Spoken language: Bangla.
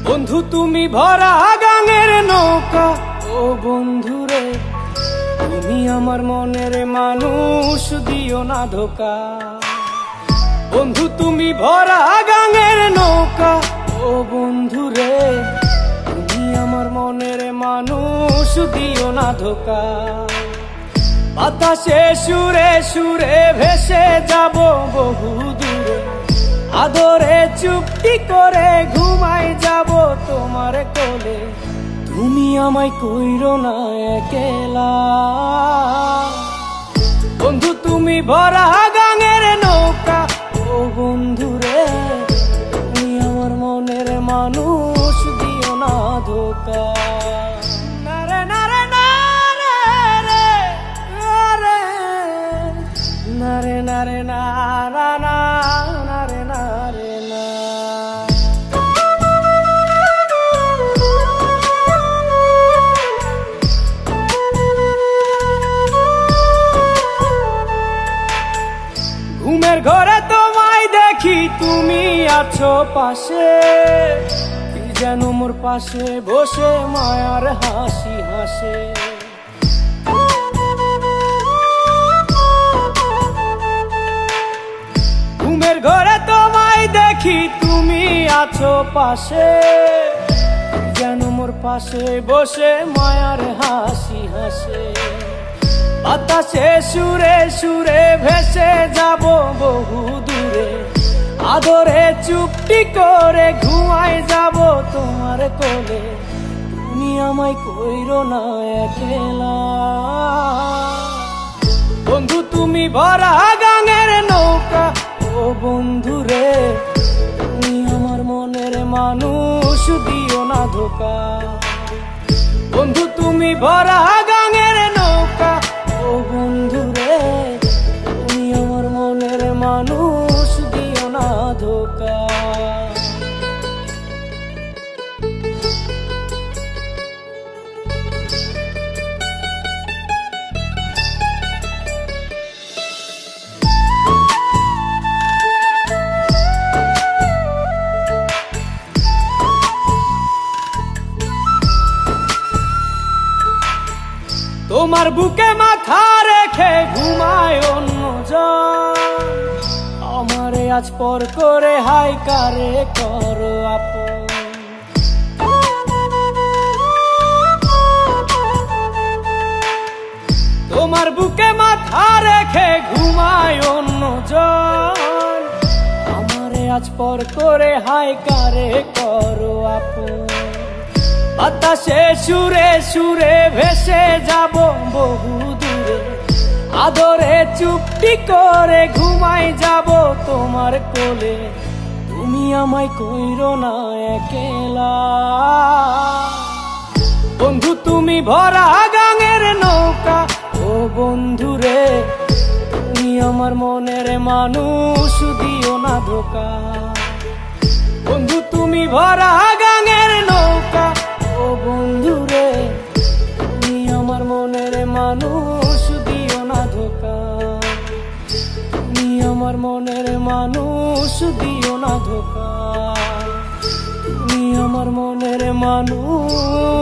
বন্ধু তুমি ভরা গাঙের নৌকা, ও বন্ধুরে তুমি আমার মনের মানুষ, দিও না ধোকা। বন্ধু তুমি ভরা গাঙের নৌকা, ও বন্ধুরে তুমি আমার মনের মানুষ, দিও না ধোকা। বাতাসে সুরে সুরে ভেসে যাব বহু দূরে, আদরে চুপটি করে ঘুমাই যাব তোমার কোলে। তুমি আমায় কইরো না একলা, বন্ধু তুমি ভরা গাঙের নৌকা, ও বন্ধুরে তুমি আমার মনের মানুষ, দিও না ধোকা। নারে নারে নারে রে রে, নারে নারে নারা না, নারে নারে না। ঘুমের ঘরে তোমায় দেখি তুমি আছো পাশে, কি যেন মোর পাশে বসে মায়ার হাসি হাসে। ঘুমের ঘরে তোমায় দেখি তুমি আছো পাশে, যেন মোর পাশে বসে মায়ার হাসি হাসে। বাতাসে সুরে সুরে ভেসে যাব বহু দূরে, আদরে চুপটি করে ঘুমাই যাব তোমার কোলে। তুমি আমায় কইরো না একলা, বন্ধু তুমি ভরা গাঙের নৌকা, ও বন্ধুরে তুমি আমার মনের মানুষ, দিও না ধোকা। বন্ধু তুমি ভরা গাঙের নৌকা, ও বন্ধুরে তুমি আমার মনের মানুষ, দিও না ধোকা। তোমার বুকে মাথা রেখে ঘুমায় অন্যজন, আমারে আজ পর করে হাই কারে করো আপন। তোমার বুকে মাথা রেখে ঘুমায় অন্যজন, আমারে আজ পর করে হাই কারে করো আপন। বাতাসে সুরে সুরে ভেসে যাব বহু দূরে, আদরে চুপটি করে ঘুমাই যাব তোমার কোলে। তুমি আমায় কইরো না একলা, বন্ধু তুমি ভরা গাঙের নৌকা, ও বন্ধুরে তুমি আমার মনের মানুষ, দিও না ধোকা। বন্ধু তুমি ভরা গাঙের নৌকা, ও বন্ধুরে তুমি আমার মনের মানুষ, দিও না ধোকা। তুমি আমার মনের মানুষ, দিও না ধোকা। তুমি আমার মনের মানুষ।